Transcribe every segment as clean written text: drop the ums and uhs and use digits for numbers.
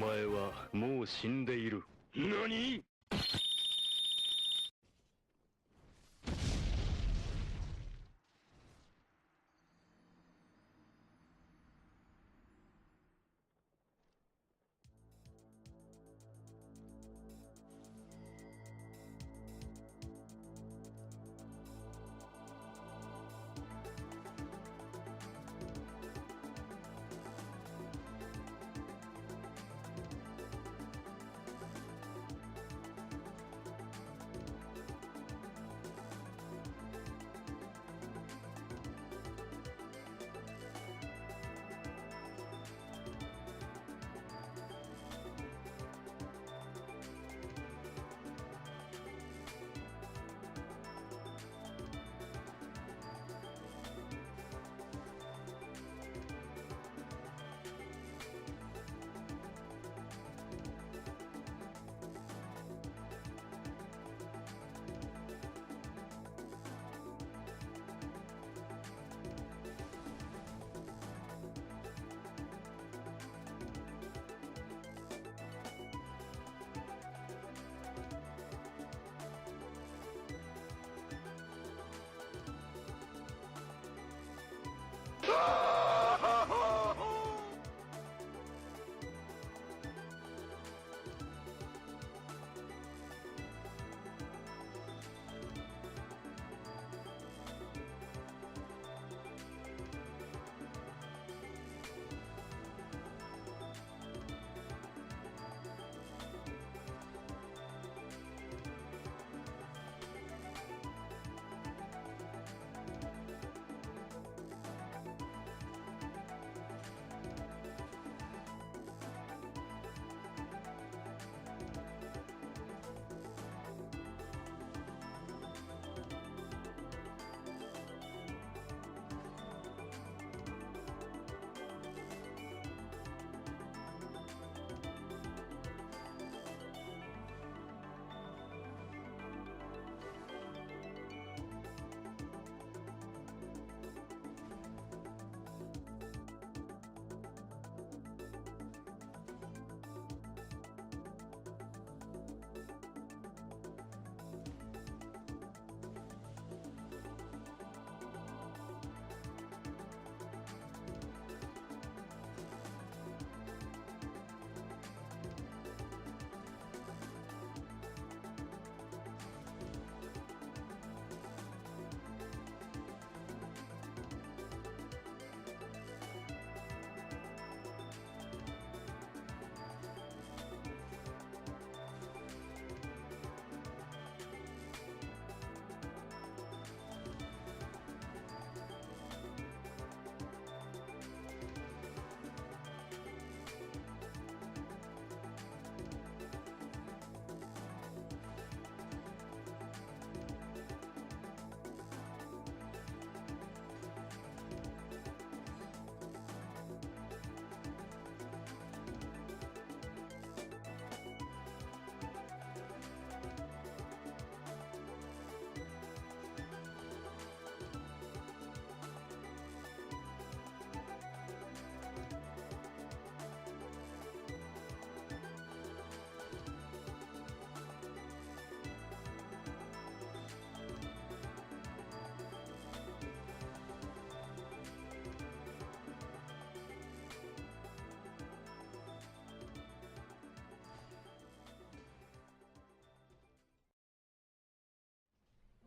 前はもう死んでいる。何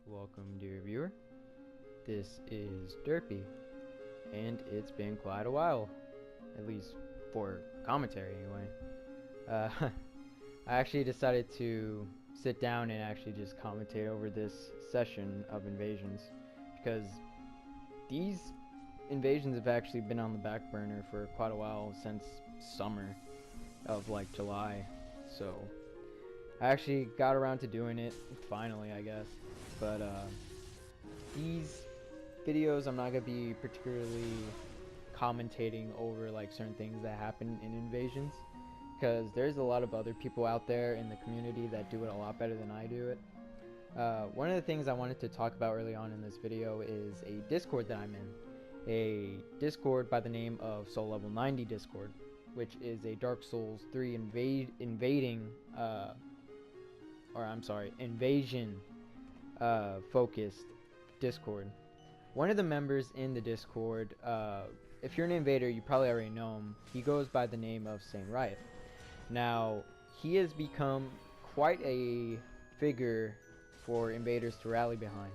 ？Welcome, dear viewer. This is Derpy, and it's been quite a while, at least for commentary anyway. I actually decided to sit down and actually just commentate over this session of invasions, because these invasions have actually been on the back burner for quite a while, since summer of like July. So I actually got around to doing it finally, I guess. But these videos, I'm not gonna be particularly commentating over like certain things that happen in invasions, because there's a lot of other people out there in the community that do it a lot better than I do it. One of the things I wanted to talk about early on in this video is a Discord that I'm in, a Discord by the name of Soul Level 90 Discord. which is a Dark Souls 3 invasion focused Discord. One of the members in the Discord, if you're an invader, you probably already know him. He goes by the name of Saint Riot. Now, he has become quite a figure for invaders to rally behind.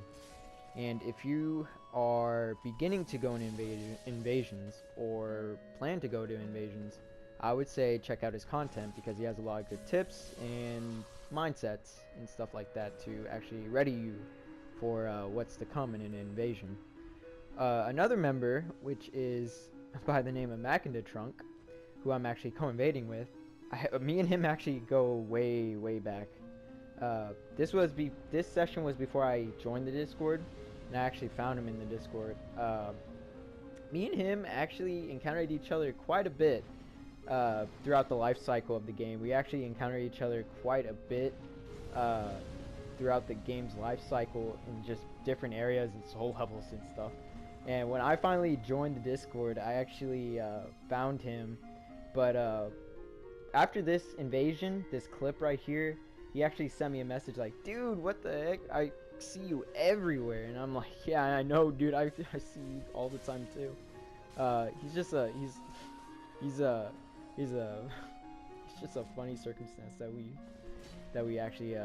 And if you are beginning to go in invasions or plan to go to invasions, I would say check out his content because he has a lot of good tips and mindsets and stuff like that to actually ready you for what's to come in an invasion. Another member, which is by the name of Trunk, who I'm actually co-invading with, me and him actually go way back. This session was before I joined the Discord, and I actually found him in the Discord. Me and him actually encountered each other quite a bit throughout the life cycle of the game. We actually encountered each other quite a bit throughout the game's life cycle in just different areas and soul levels and stuff. And when I finally joined the Discord, I actually found him. But after this invasion, this clip right here, he actually sent me a message like, dude, what the heck? I see you everywhere. And I'm like, yeah, I know, dude. I see you all the time too. He's just a funny circumstance that we actually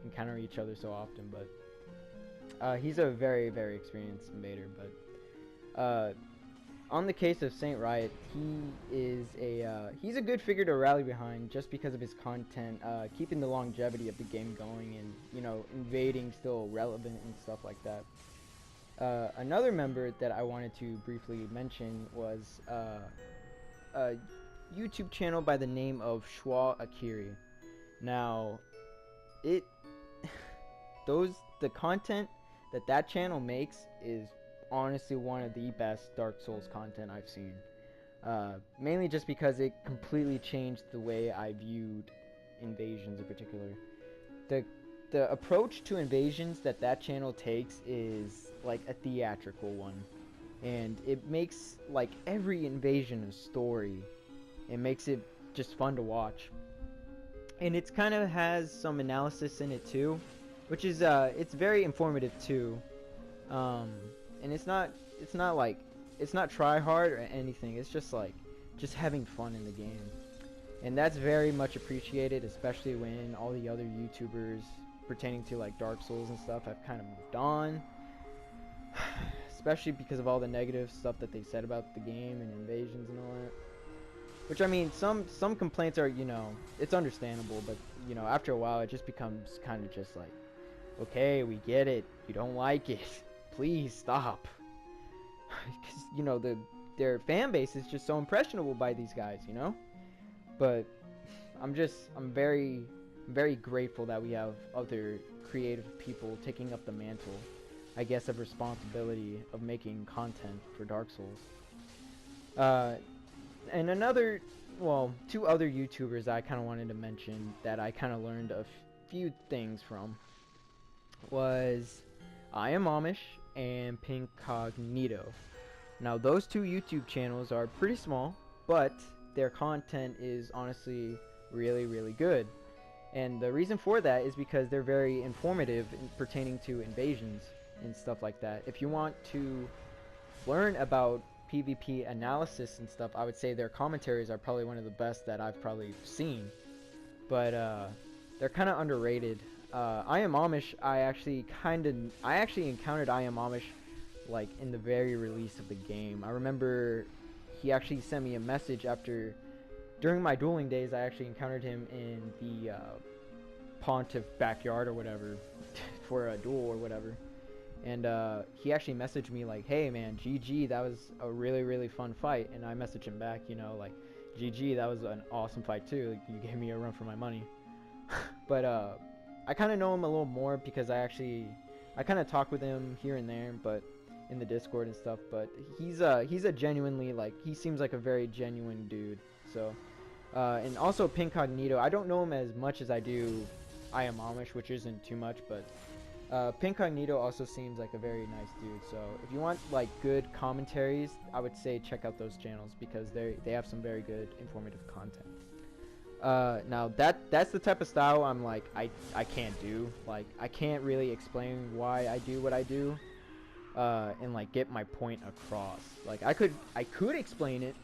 encounter each other so often. But he's a very experienced invader. But on the case of Saint Riot, he's a good figure to rally behind just because of his content, keeping the longevity of the game going, and you know, invading still relevant and stuff like that. Another member that I wanted to briefly mention was a YouTube channel by the name of SchwaAkari. Now, the content that channel makes is honestly one of the best Dark Souls content I've seen. Mainly just because it completely changed the way I viewed invasions in particular. The approach to invasions that channel takes is like a theatrical one, and it makes like every invasion a story. It makes it just fun to watch, and it kind of has some analysis in it too, which is it's very informative too. And it's not try hard or anything. It's just like having fun in the game, and that's very much appreciated, especially when all the other YouTubers pertaining to like Dark Souls and stuff have kind of moved on, especially because of all the negative stuff that they said about the game and invasions and all that. Which, I mean, some complaints are, you know, it's understandable, but you know, after a while it just becomes kind of just like, okay, we get it, you don't like it, please stop. Because, you know, their fan base is just so impressionable by these guys, you know. But I'm very grateful that we have other creative people taking up the mantle, I guess, of responsibility of making content for Dark Souls. And two other YouTubers I kind of wanted to mention that I kind of learned a few things from was iamamish and Pincognito. Now, those two YouTube channels are pretty small, but their content is honestly really good. And the reason for that is because they're very informative pertaining to invasions and stuff like that. If you want to learn about PvP analysis and stuff, I would say their commentaries are probably one of the best that I've probably seen. But they're kind of underrated. iamamish, I actually encountered iamamish like in the very release of the game. I remember he actually sent me a message during my dueling days. I actually encountered him in the Pontiff backyard or whatever for a duel or whatever, and he actually messaged me like, hey man, GG, that was a really fun fight. And I messaged him back, you know, like, GG, that was an awesome fight too, like, you gave me a run for my money. But I kind of know him a little more because I kind of talk with him here and there, but in the Discord and stuff. But he's a genuinely, like, he seems like a very genuine dude. So and also Pincognito, I don't know him as much as I do iamamish, which isn't too much, but Pincognito also seems like a very nice dude, so if you want like good commentaries, I would say check out those channels because they have some very good informative content. Now that's the type of style I'm like I can't do. Like I can't really explain why I do what I do, and like get my point across. Like I could explain it,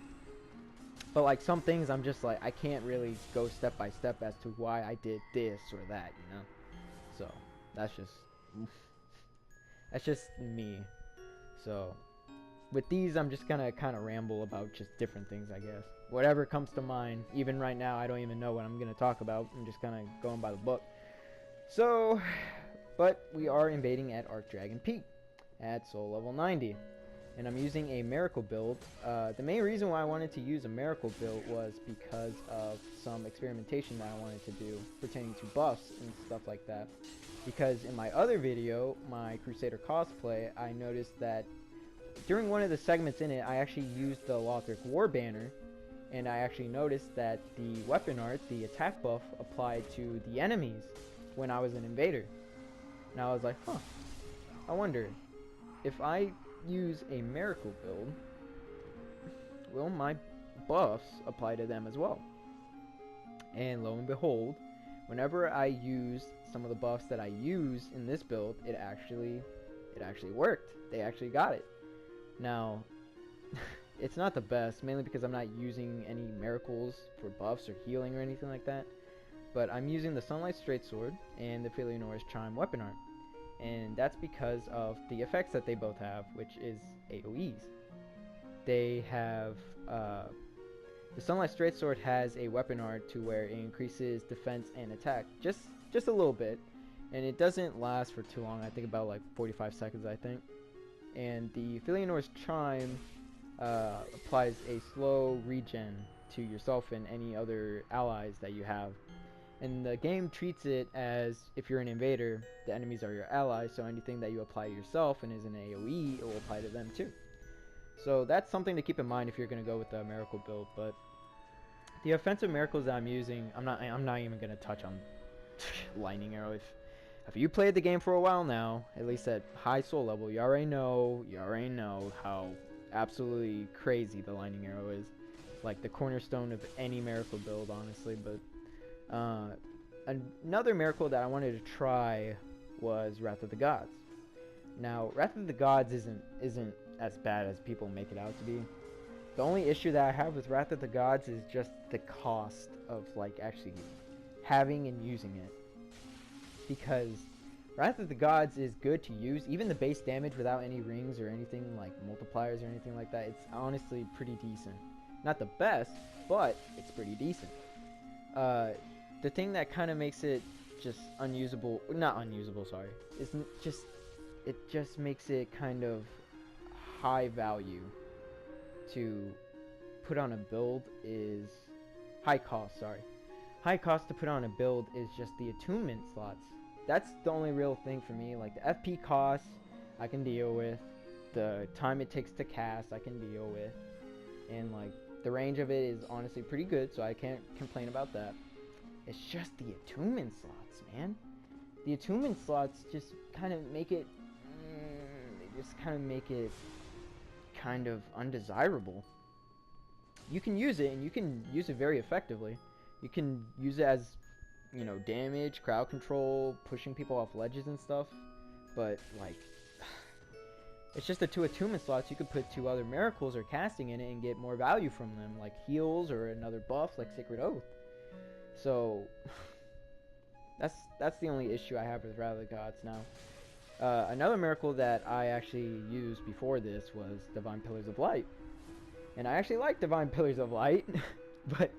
but like some things I'm just like I can't really go step by step as to why I did this or that, you know. So that's just me. So with these I'm just gonna kind of ramble about just different things, I guess. Whatever comes to mind. Even right now I don't even know what I'm gonna talk about. I'm just kind of going by the book. So, but we are invading at Archdragon Peak at soul level 90. And I'm using a miracle build. The main reason why I wanted to use a miracle build was because of some experimentation that I wanted to do pertaining to buffs and stuff like that. Because in my other video, my Crusader cosplay, I noticed that during one of the segments in it, I actually used the Lothric War Banner, and I actually noticed that the weapon art, the attack buff, applied to the enemies when I was an invader. And I was like, huh, I wonder, if I use a miracle build, will my buffs apply to them as well? And lo and behold, whenever I used some of the buffs that I use in this build, it actually worked. They actually got it. Now, it's not the best, mainly because I'm not using any miracles for buffs or healing or anything like that. But I'm using the Sunlight Straight Sword and the Philionora's Chime weapon art. And that's because of the effects that they both have, which is AoEs. They have, the Sunlight Straight Sword has a weapon art to where it increases defense and attack, just a little bit. And it doesn't last for too long, I think about like 45 seconds, I think. And the Philionora's Chime applies a slow regen to yourself and any other allies that you have. And the game treats it as, if you're an invader, the enemies are your allies, so anything that you apply to yourself and is an AoE, it will apply to them too. So that's something to keep in mind if you're going to go with the miracle build. But the offensive miracles that I'm using, I'm not even going to touch on lightning arrow. If you played the game for a while now, at least at high soul level, you already know how absolutely crazy the lightning arrow is. Like the cornerstone of any miracle build, honestly. But another miracle that I wanted to try was Wrath of the Gods. Now, Wrath of the Gods isn't as bad as people make it out to be. The only issue that I have with Wrath of the Gods is just the cost of like actually having and using it. Because Wrath of the Gods is good to use, even the base damage without any rings or anything like multipliers or anything like that. It's honestly pretty decent. Not the best, but it's pretty decent. The thing that kind of makes it just unusable, not unusable, sorry, it just makes it kind of high value to put on a build is high cost, sorry. High cost to put on a build is just the attunement slots. That's the only real thing for me. Like the FP costs I can deal with, the time it takes to cast I can deal with, and like the range of it is honestly pretty good, so I can't complain about that. It's just the attunement slots, man. The attunement slots just kind of make it kind of undesirable. You can use it, and you can use it very effectively. You can use it as, you know, damage, crowd control, pushing people off ledges and stuff. But like, it's just the 2 attunement slots. You could put 2 other miracles or casting in it and get more value from them, like heals or another buff like Sacred Oath. So that's the only issue I have with Wrath of the Gods now. Another miracle that I actually used before this was Divine Pillars of Light. And I actually like Divine Pillars of Light, but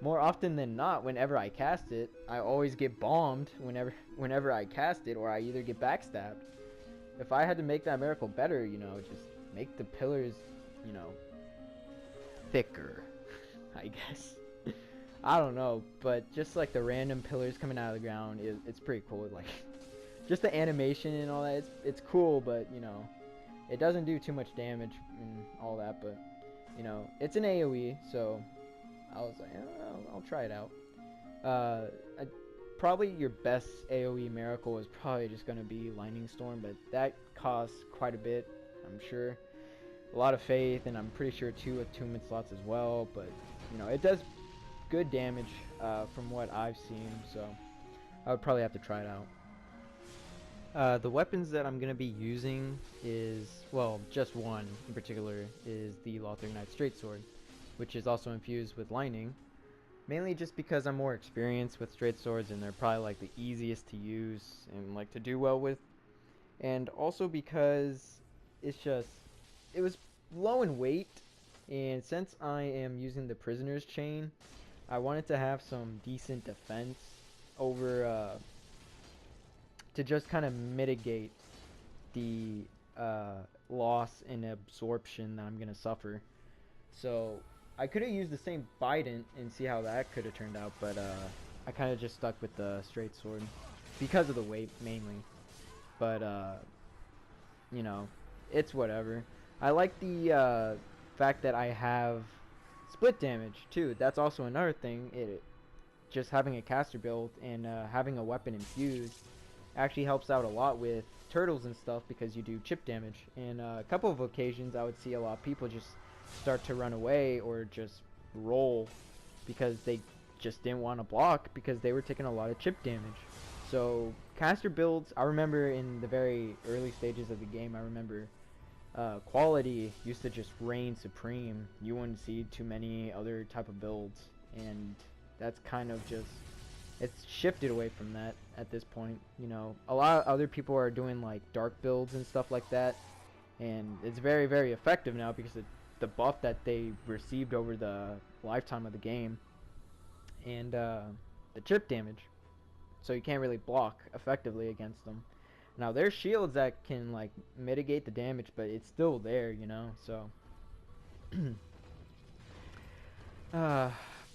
more often than not, whenever I cast it, I always get bombed whenever I cast it, or I either get backstabbed. If I had to make that miracle better, you know, just make the pillars, you know, thicker, I guess. I don't know, but just like the random pillars coming out of the ground, it's pretty cool. Like, just the animation and all that, it's cool, but, you know, it doesn't do too much damage and all that, but, you know, it's an AoE, so I was like, I'll try it out. probably your best AoE miracle is probably just going to be Lightning Storm, but that costs quite a bit, I'm sure. A lot of faith, and I'm pretty sure 2 attunement slots as well, but you know, it does good damage from what I've seen, so I would probably have to try it out. The weapons that I'm going to be using is, well, just one in particular, is the Lothric Knight Straight Sword, which is also infused with lightning. Mainly just because I'm more experienced with straight swords and they're probably like the easiest to use and like to do well with. And also because it's just, it was low in weight, and since I am using the Prisoner's Chain, I wanted to have some decent defense over, to just kind of mitigate the loss and absorption that I'm going to suffer. So I could have used the same Bident and see how that could have turned out, but I kind of just stuck with the straight sword because of the weight mainly. But you know, it's whatever. I like the fact that I have split damage too. That's also another thing. Just having a caster build and having a weapon infused actually helps out a lot with turtles and stuff because you do chip damage. And a couple of occasions I would see a lot of people just start to run away or just roll because they just didn't want to block because they were taking a lot of chip damage. So caster builds, I remember in the very early stages of the game, I remember quality used to just reign supreme. You wouldn't see too many other type of builds, and that's kind of just, it's shifted away from that at this point. You know, a lot of other people are doing like dark builds and stuff like that, and it's very, very effective now because the buff that they received over the lifetime of the game, and the chip damage, so you can't really block effectively against them. Now there's shields that can like mitigate the damage, but it's still there, you know. So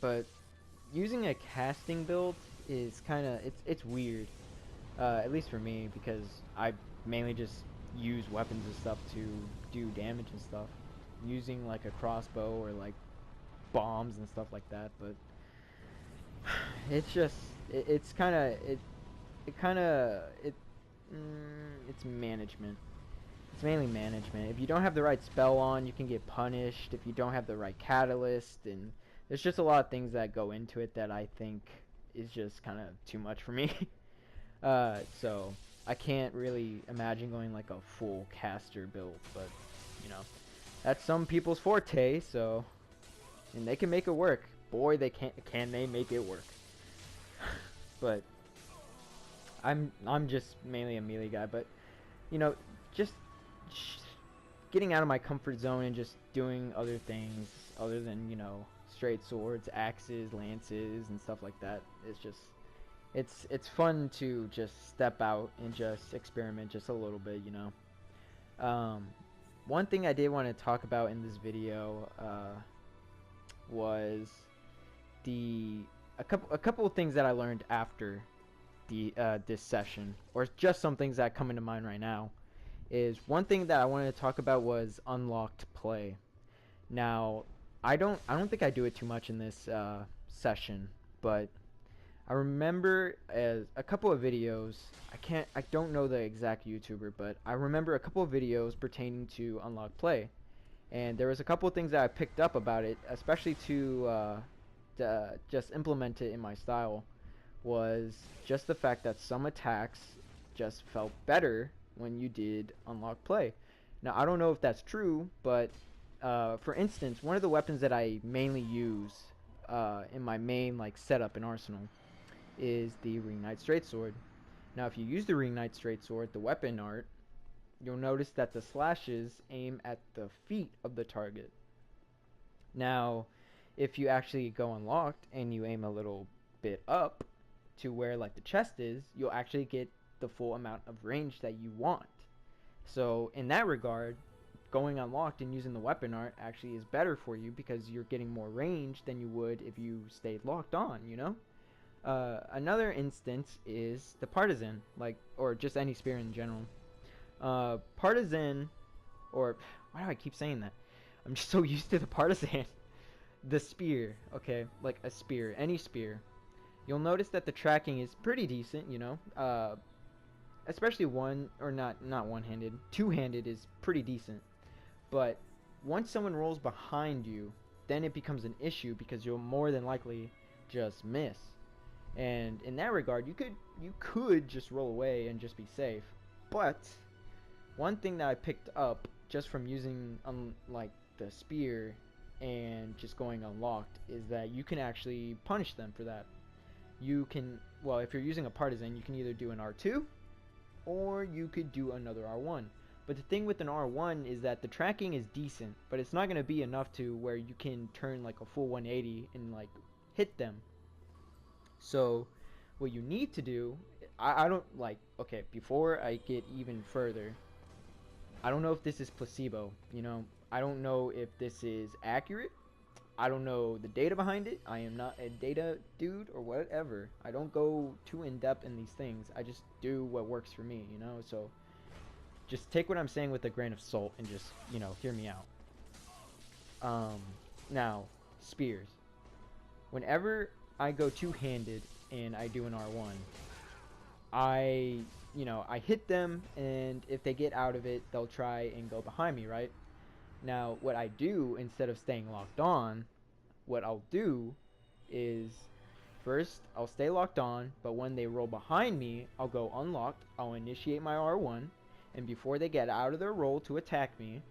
but using a casting build is kind of, it's weird, at least for me, because I mainly just use weapons and stuff to do damage and stuff, using like a crossbow or like bombs and stuff like that. But it's just, it's management. It's mainly management. If you don't have the right spell on, you can get punished. If you don't have the right catalyst, and there's just a lot of things that go into it that I think is just kind of too much for me. So I can't really imagine going like a full caster build, but you know, that's some people's forte, so, and they can make it work. Boy, they can they make it work. But I'm just mainly a melee guy, but you know, just getting out of my comfort zone and just doing other things other than, you know, straight swords, axes, lances, and stuff like that. It's just, it's fun to just step out and just experiment just a little bit, you know. One thing I did want to talk about in this video was a couple of things that I learned after this session, or just some things that come into mind right now. Is one thing that I wanted to talk about was unlocked play. Now, I don't think I do it too much in this session, but I remember as a couple of videos, I don't know the exact YouTuber, but I remember a couple of videos pertaining to unlocked play, and there was a couple of things that I picked up about it, especially to just implement it in my style. Was just the fact that some attacks just felt better when you did unlock play. Now, I don't know if that's true, but for instance, one of the weapons that I mainly use in my main like setup and arsenal is the Ring Knight Straight Sword. Now, if you use the Ring Knight Straight Sword, the weapon art, you'll notice that the slashes aim at the feet of the target. Now, if you actually go unlocked and you aim a little bit up to where like the chest is, you'll actually get the full amount of range that you want. So in that regard, going unlocked and using the weapon art actually is better for you because you're getting more range than you would if you stayed locked on, you know. Another instance is the partisan, like, or just any spear in general. Partisan, or why do I keep saying that? I'm just so used to the partisan. The spear, okay, like a spear, any spear. you'll notice that the tracking is pretty decent, you know. Especially not one-handed, two-handed is pretty decent. But once someone rolls behind you, then it becomes an issue because you'll more than likely just miss. And in that regard, you could just roll away and just be safe. But one thing that I picked up just from using like the spear and just going unlocked is that you can actually punish them for that. You can, well, if you're using a partisan, you can either do an R2 or you could do another R1. But the thing with an R1 is that the tracking is decent, but it's not going to be enough to where you can turn like a full 180 and like hit them. So what you need to do, I don't like, okay, before I get even further, I don't know if this is placebo, you know, I don't know if this is accurate. I don't know the data behind it. I am not a data dude or whatever. I don't go too in depth in these things. I just do what works for me, you know, so just take what I'm saying with a grain of salt and just, you know, hear me out. Now, spears. Whenever I go two-handed and I do an R1, I hit them, and if they get out of it, they'll try and go behind me, right? Now, what I do, instead of staying locked on, what I'll do is, first, I'll stay locked on, but when they roll behind me, I'll go unlocked, I'll initiate my R1, and before they get out of their roll to attack me,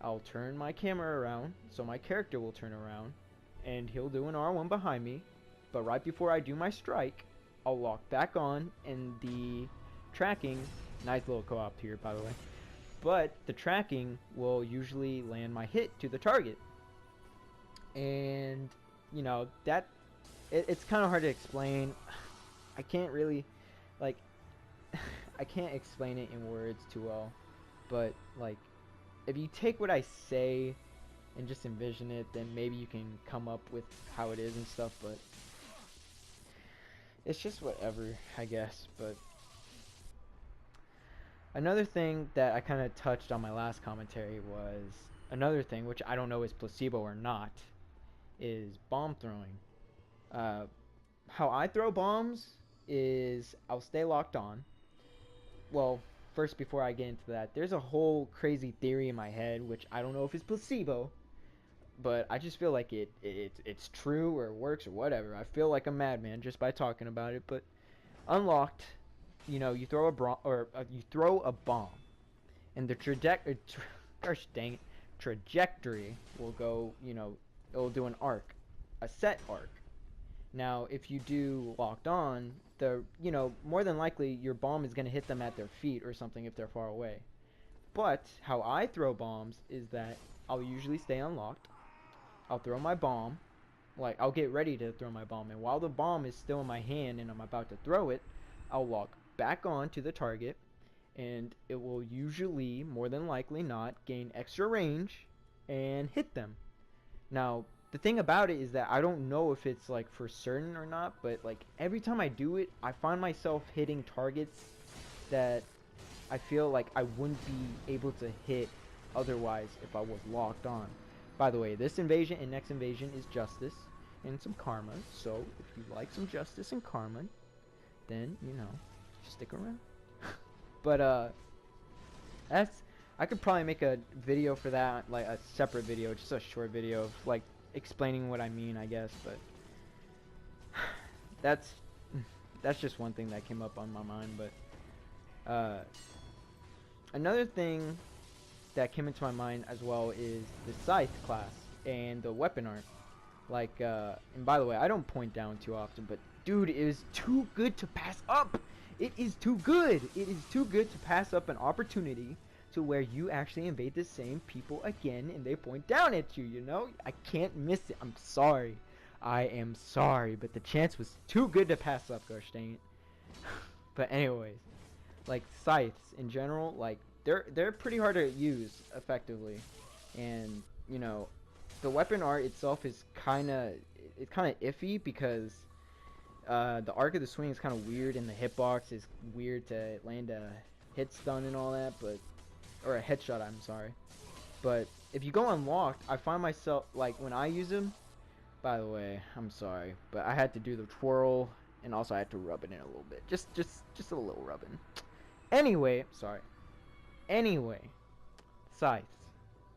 I'll turn my camera around, so my character will turn around, and he'll do an R1 behind me, but right before I do my strike, I'll lock back on, and the tracking, nice little co-op here, by the way, but the tracking will usually land my hit to the target. And, you know, that, it's kind of hard to explain. I can't really, like, I can't explain it in words too well, but, like, if you take what I say and just envision it, then maybe you can come up with how it is and stuff, but it's just whatever, I guess. But another thing that I kind of touched on my last commentary was another thing, which I don't know is placebo or not, is bomb throwing. How I throw bombs is I'll stay locked on. Well, first, before I get into that, there's a whole crazy theory in my head, which I don't know if it's placebo, but I just feel like it's true or works or whatever. I feel like a madman just by talking about it. But unlocked, you know, you throw a bomb, and the gosh dang it, trajectory will go, you know, it'll do an arc, a set arc. Now, if you do locked on, you know, more than likely your bomb is going to hit them at their feet or something if they're far away. But how I throw bombs is that I'll usually stay unlocked. I'll throw my bomb, like I'll get ready to throw my bomb, and while the bomb is still in my hand and I'm about to throw it, I'll lock back on to the target, and it will usually, more than likely not, gain extra range and hit them. Now, the thing about it is that I don't know if it's like for certain or not, but like every time I do it, I find myself hitting targets that I feel like I wouldn't be able to hit otherwise if I was locked on. By the way, this invasion and next invasion is justice and some karma, so if you like some justice and karma, then, you know, stick around. But I could probably make a video for that, like a separate video, just a short video of like explaining what I mean, I guess. But that's just one thing that came up on my mind. But another thing that came into my mind as well is the scythe class and the weapon art. Like, and by the way, I don't point down too often, but dude, it is too good to pass up. It is too good. It is too good to pass up an opportunity to where you actually invade the same people again and they point down at you, you know? I can't miss it. I'm sorry. I am sorry, but the chance was too good to pass up, gosh dang it. But anyways, like scythes in general, like they're pretty hard to use effectively. And, you know, the weapon art itself is kind of iffy because the arc of the swing is kind of weird and the hitbox is weird to land a hit stun and all that, but or a headshot, I'm sorry. But if you go unlocked, I find myself, like, when I use them, by the way, I'm sorry, but I had to do the twirl and also I had to rub it in a little bit, just a little rubbing. Anyway, sorry. Anyway, scythes.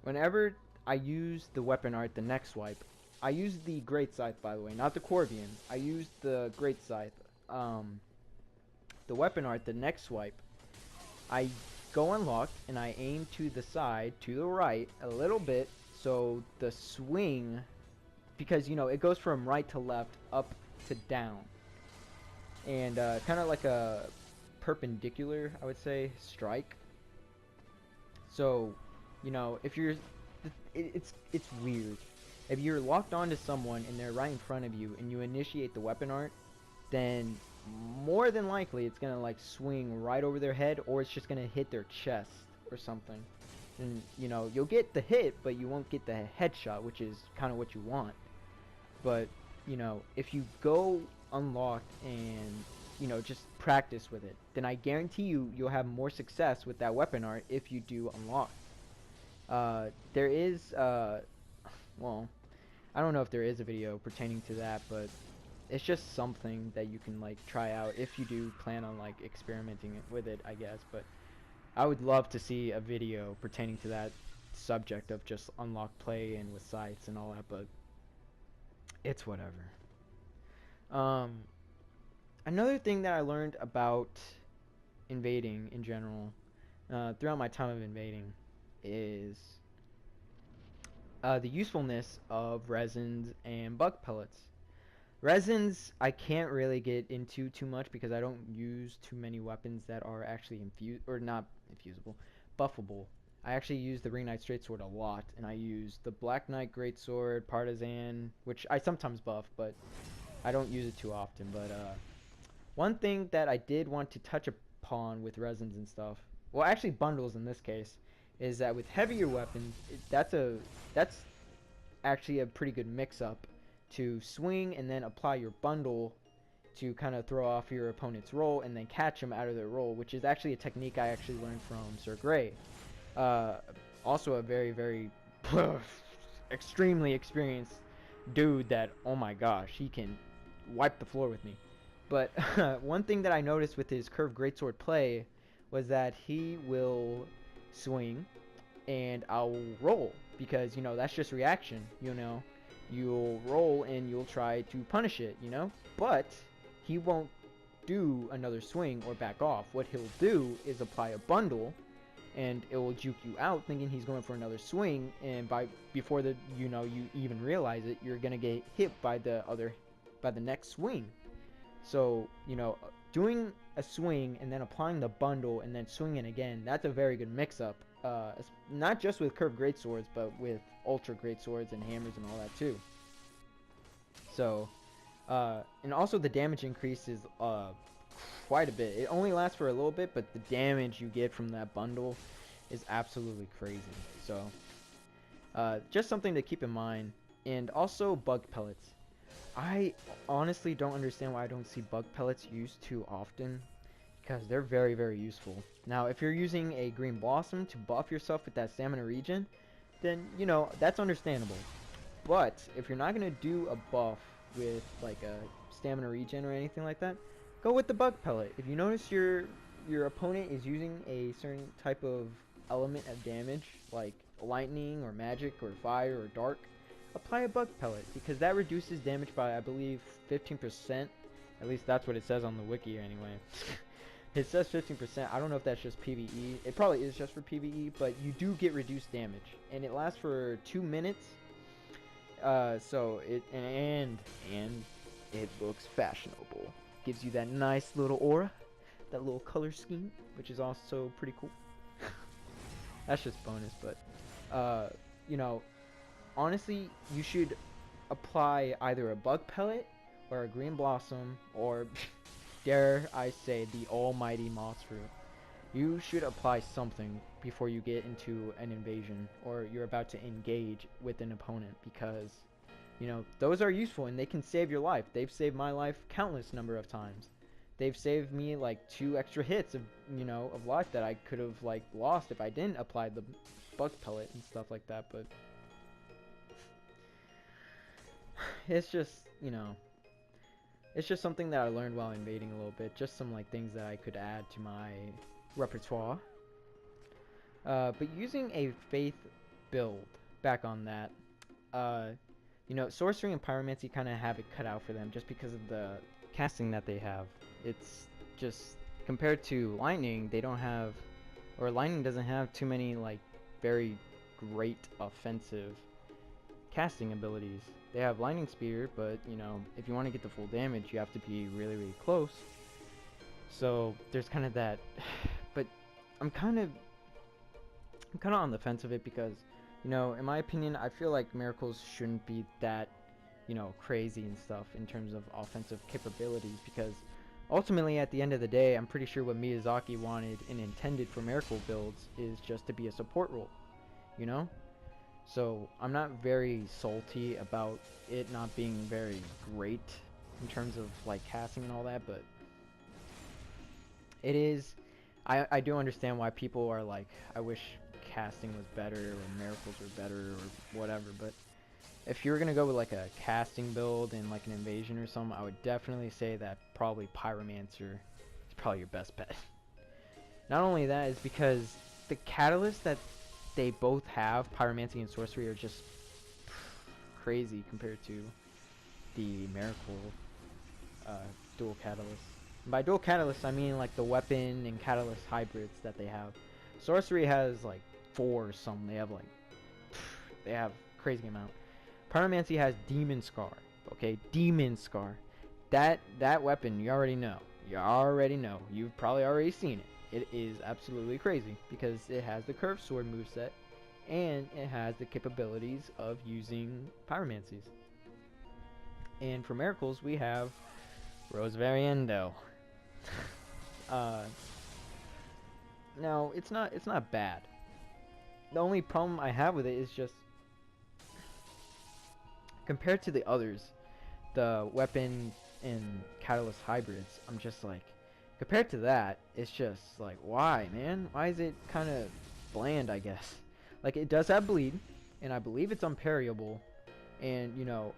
Whenever I use the weapon art, the next swipe, I use the great scythe, by the way, not the Corvian. I used the great scythe. The weapon art, the next swipe, I go unlocked and I aim to the side, to the right, a little bit, so the swing, because, you know, it goes from right to left, up to down, and kind of like a perpendicular, I would say, strike. So, you know, if you're, it's weird. If you're locked onto someone and they're right in front of you and you initiate the weapon art, then more than likely it's gonna like swing right over their head, or it's just gonna hit their chest or something. And, you know, you'll get the hit, but you won't get the headshot, which is kind of what you want. But, you know, if you go unlocked and, you know, just practice with it, then I guarantee you'll have more success with that weapon art if you do unlock. There is, well, I don't know if there is a video pertaining to that, but it's just something that you can, like, try out if you do plan on, like, experimenting with it, I guess. But I would love to see a video pertaining to that subject of just unlocked play and with sights and all that, but it's whatever. Another thing that I learned about invading in general, throughout my time of invading, is the usefulness of resins and bug pellets. Resins I can't really get into too much because I don't use too many weapons that are actually not infusable, buffable. I actually use the Ring Knight Straight-Sword a lot, and I use the Black Knight Greatsword, Partisan, which I sometimes buff, but I don't use it too often. But one thing that I did want to touch upon with resins and stuff, well, actually bundles in this case, is that with heavier weapons, that's actually a pretty good mix-up to swing and then apply your bundle to kind of throw off your opponent's roll and then catch them out of their roll, which is actually a technique I actually learned from Sir Gray. Also a very, very extremely experienced dude that, oh my gosh, he can wipe the floor with me. But one thing that I noticed with his curved greatsword play was that he will swing and I'll roll, because, you know, that's just reaction, you know. You'll roll and you'll try to punish it, you know, but he won't do another swing or back off. What he'll do is apply a bundle, and it will juke you out thinking he's going for another swing, and before you even realize it, you're gonna get hit by the next swing. So, you know, doing a swing and then applying the bundle and then swinging again, that's a very good mix-up. Not just with curved greatswords, but with ultra greatswords and hammers and all that too. So, and also the damage increase is quite a bit. It only lasts for a little bit, but the damage you get from that bundle is absolutely crazy. So, just something to keep in mind. And also bug pellets. I honestly don't understand why I don't see bug pellets used too often, because they're very, very useful. Now, if you're using a green blossom to buff yourself with that stamina regen, then, you know, that's understandable. But if you're not going to do a buff with, like, a stamina regen or anything like that, go with the bug pellet. If you notice your opponent is using a certain type of element of damage, like lightning or magic or fire or dark, apply a bug pellet, because that reduces damage by, I believe, 15%. At least that's what it says on the wiki anyway. It says 15%. I don't know if that's just PvE. It probably is just for PvE, but you do get reduced damage, and it lasts for 2 minutes. So it and it looks fashionable. Gives you that nice little aura, that little color scheme, which is also pretty cool. That's just bonus, but you know, honestly, you should apply either a bug pellet or a green blossom, or dare I say, the almighty moss fruit. You should apply something before you get into an invasion or you're about to engage with an opponent, because, you know, those are useful and they can save your life. They've saved my life countless number of times. They've saved me like 2 extra hits of, you know, of life that I could have, like, lost if I didn't apply the bug pellet and stuff like that. But it's just, you know, It's just something that I learned while invading a little bit. Just some like things that I could add to my repertoire. But using a faith build, back on that, you know, sorcery and pyromancy kind of have it cut out for them just because of the casting that they have. It's just compared to lightning, they don't have, or lightning doesn't have too many like very great offensive casting abilities. They have lightning spear, but you know, if you want to get the full damage, you have to be really, really close. So there's kind of that, but I'm kind of on the fence of it because, you know, in my opinion, I feel like miracles shouldn't be that, you know, crazy and stuff in terms of offensive capabilities, because ultimately at the end of the day, I'm pretty sure what Miyazaki wanted and intended for miracle builds is just to be a support role, you know? So I'm not very salty about it not being very great in terms of like casting and all that, but it is, I do understand why people are like, I wish casting was better or miracles were better or whatever, but if you're gonna go with like a casting build and like an invasion or something, I would definitely say that probably pyromancer is probably your best bet. Not only that, is because the catalysts that they both have, pyromancy and sorcery, are just crazy compared to the miracle dual catalyst. And by dual catalyst, I mean like the weapon and catalyst hybrids that they have. Sorcery has like 4 or something. They have like, they have crazy amount. Pyromancy has Demon Scar. Okay, Demon Scar. That weapon, you already know. You already know. You've probably already seen it. It is absolutely crazy because it has the curved sword moveset and it has the capabilities of using pyromancies. And for miracles, we have Rosevariendo. Now it's not bad. The only problem I have with it is just compared to the others, the weapon and catalyst hybrids, I'm just like, compared to that, it's just like, why, man? Why is it kind of bland, I guess? Like, it does have bleed, and I believe it's unparryable, and, you know,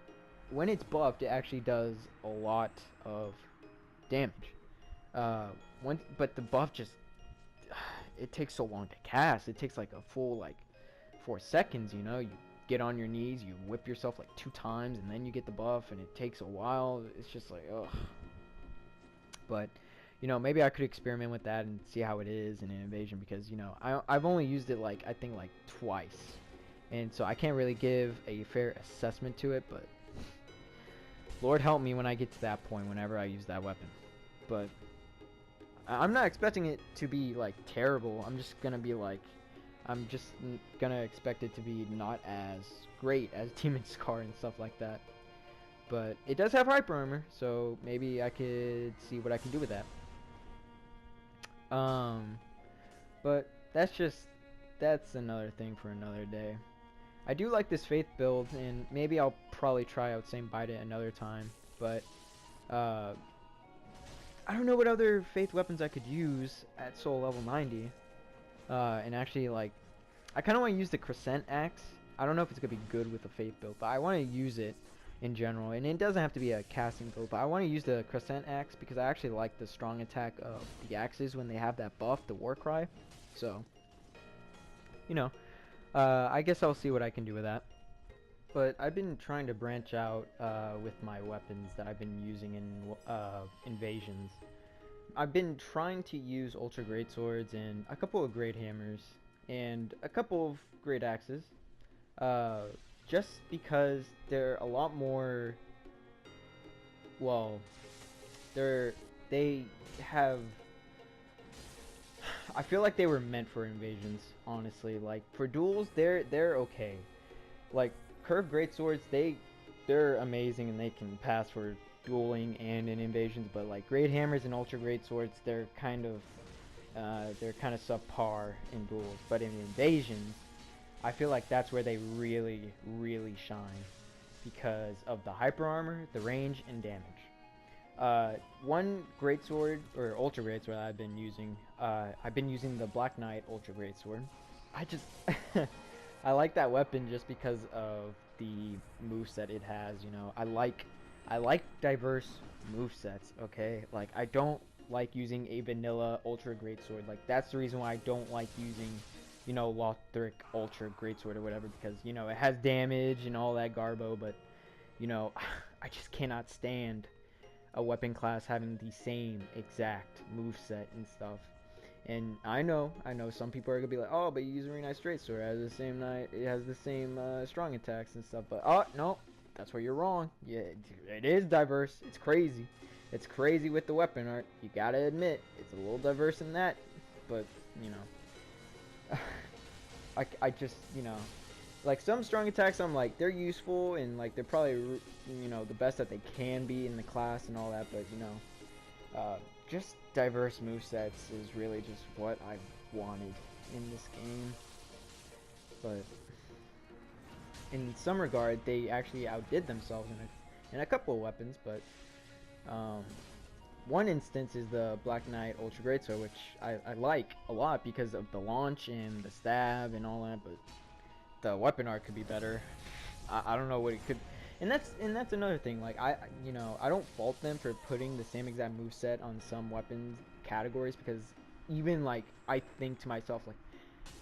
when it's buffed, it actually does a lot of damage. But the buff just, it takes so long to cast. It takes like a full, like, 4 seconds, you know? You get on your knees, you whip yourself like 2 times, and then you get the buff, and it takes a while. It's just like, ugh. But, you know, maybe I could experiment with that and see how it is in an invasion, because, you know, I've only used it like, I think like twice, and so I can't really give a fair assessment to it, but Lord help me when I get to that point whenever I use that weapon. But I'm not expecting it to be like terrible. I'm just gonna be like, I'm just gonna expect it to be not as great as Demon Scar and stuff like that. But it does have hyper armor, so maybe I could see what I can do with that. But that's another thing for another day. I do like this Faith build, and maybe I'll probably try out Saint Bite it another time, but I don't know what other Faith weapons I could use at soul level 90. And actually, like, I kind of want to use the Crescent Axe. I don't know if it's going to be good with the Faith build, but I want to use it in general. And it doesn't have to be a casting build, but I want to use the Crescent Axe because I actually like the strong attack of the axes when they have that buff, the War Cry. So, you know, I guess I'll see what I can do with that. But I've been trying to branch out with my weapons that I've been using in invasions. I've been trying to use Ultra Great Swords and a couple of Great Hammers and a couple of Great Axes, just because they're a lot more, well, they have, I feel like they were meant for invasions, honestly. Like, for duels, they're okay. Like, curved Great Swords, they're amazing and they can pass for dueling and in invasions, but like Great Hammers and Ultra Great Swords, they're kind of subpar in duels. But in invasions, I feel like that's where they really, really shine because of the hyper armor, the range, and damage. One Great Sword or Ultra Great Sword I've been using the Black Knight Ultra Great Sword. I just I like that weapon just because of the moveset it has. You know, I like I like diverse movesets, okay? Like, I don't like using a vanilla Ultra Greatsword. Like, that's the reason why I don't like using, you know, Lothric Ultra Greatsword or whatever, because, you know, it has damage and all that garbo, but, you know, I just cannot stand a weapon class having the same exact moveset and stuff. And I know some people are gonna be like, oh, but you use a really nice straight sword. It has the same strong attacks and stuff. But oh no, that's where you're wrong. Yeah, it is diverse. It's crazy. It's crazy with the weapon art. You gotta admit, it's a little diverse in that. But you know, I just, you know, like some strong attacks, I'm like, they're useful and like they're probably, you know, the best that they can be in the class and all that. But you know, just diverse movesets is really just what I wanted in this game. But in some regard, they actually outdid themselves in a couple of weapons. But one instance is the Black Knight Ultra Greatsword, which I like a lot because of the launch and the stab and all that. But the weapon art could be better. I don't know what it could. And that's another thing. Like you know, I don't fault them for putting the same exact moveset on some weapons categories, because even like I think to myself, like,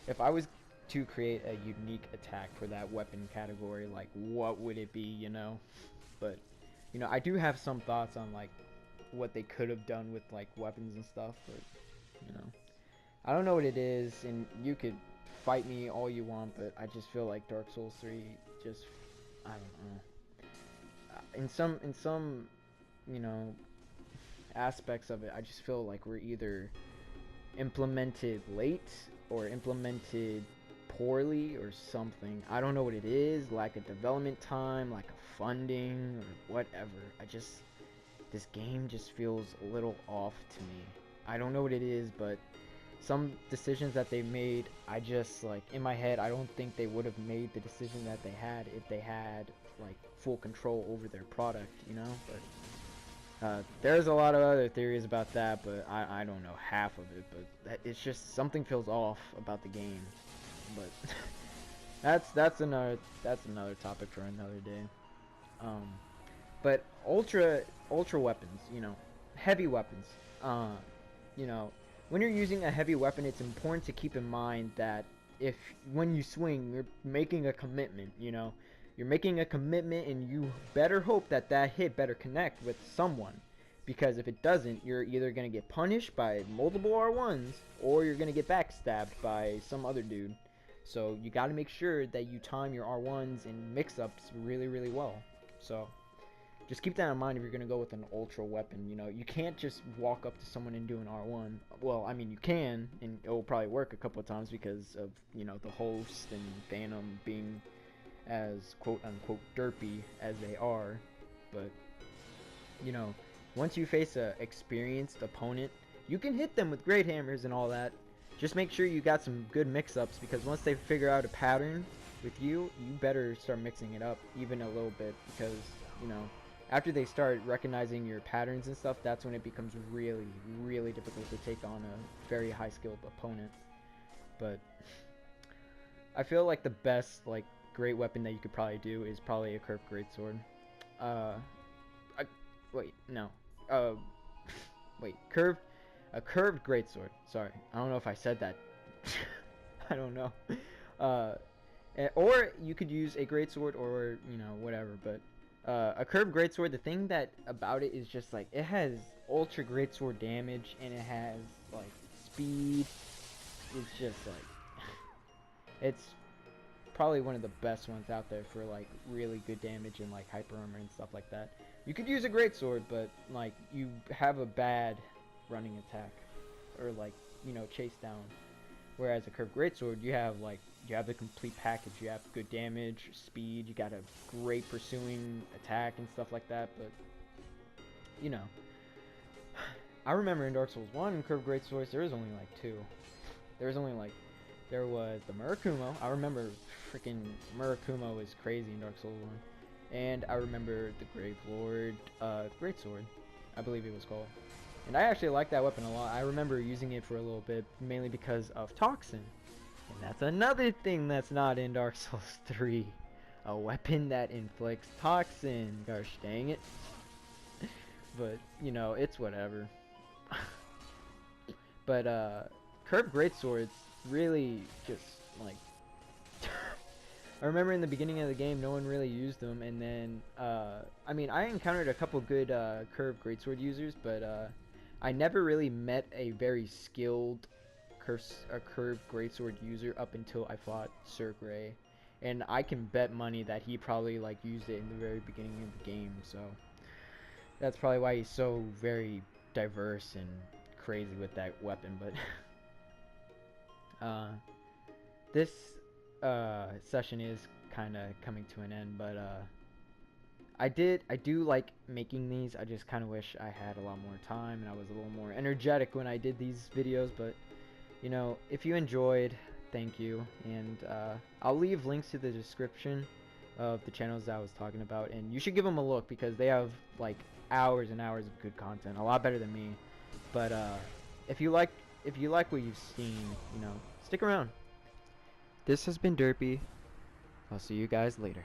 if I was to create a unique attack for that weapon category, like what would it be, you know? But you know, I do have some thoughts on like what they could have done with like weapons and stuff, but you know, I don't know what it is, and you could fight me all you want, but I just feel like Dark Souls 3 just, I don't know. In some, you know, aspects of it, I just feel like we're either implemented late or implemented poorly or something. I don't know what it is. Lack of development time, lack of funding, or whatever. This game just feels a little off to me. I don't know what it is, but some decisions that they made, I just, like, in my head, I don't think they would have made the decision that they had if they had, like, full control over their product, you know? But there's a lot of other theories about that, but I don't know half of it. But it's just something feels off about the game. But that's another topic for another day. But ultra weapons, you know, heavy weapons. You know, when you're using a heavy weapon, it's important to keep in mind that when you swing, you're making a commitment, you know. You're making a commitment, and you better hope that that hit better connect with someone. Because if it doesn't, you're either going to get punished by multiple R1s, or you're going to get backstabbed by some other dude. So you got to make sure that you time your R1s and mix-ups really, really well. So just keep that in mind if you're going to go with an ultra weapon. You know, you can't just walk up to someone and do an R1. Well, I mean, you can, and it will probably work a couple of times because of, you know, the host and Phantom being as quote-unquote derpy as they are. But, you know, once you face a experienced opponent, you can hit them with great hammers and all that. Just make sure you got some good mix-ups, because once they figure out a pattern with you, you better start mixing it up even a little bit, because, you know, after they start recognizing your patterns and stuff, that's when it becomes really, really difficult to take on a very high-skilled opponent. But I feel like the best, like, great weapon that you could probably do is probably a curved greatsword. A curved greatsword. Sorry, I don't know if I said that. I don't know. Or you could use a greatsword, or, you know, whatever. But a curved greatsword, the thing that about it is just like it has ultra greatsword damage, and it has like speed. It's just like it's probably one of the best ones out there for like really good damage and like hyper armor and stuff like that. You could use a greatsword, but like you have a bad running attack or like, you know, chase down. Whereas a curved greatsword, you have the complete package. You have good damage, speed, you got a great pursuing attack and stuff like that. But you know, I remember in Dark Souls 1 curved greatswords, there was only like 2. There was the Murakumo. I remember freaking Murakumo was crazy in Dark Souls 1. And I remember the Grave Lord Greatsword, I believe it was called. And I actually like that weapon a lot. I remember using it for a little bit, mainly because of Toxin. And that's another thing that's not in Dark Souls 3. a weapon that inflicts toxin. Gosh dang it. But, you know, it's whatever. But, curved greatswords really just, like... I remember in the beginning of the game, no one really used them, and then, I mean, I encountered a couple good, curved greatsword users, but, I never really met a very skilled curved greatsword user up until I fought Sir Gray. And I can bet money that he probably, like, used it in the very beginning of the game, so... That's probably why he's so very diverse and crazy with that weapon, but... this, session is kind of coming to an end, but, I do like making these. I just kind of wish I had a lot more time and I was a little more energetic when I did these videos, but, you know, if you enjoyed, thank you, and I'll leave links to the description of the channels that I was talking about, and you should give them a look because they have like hours and hours of good content, a lot better than me. But if you like what you've seen, you know, stick around. This has been Derpy. I'll see you guys later.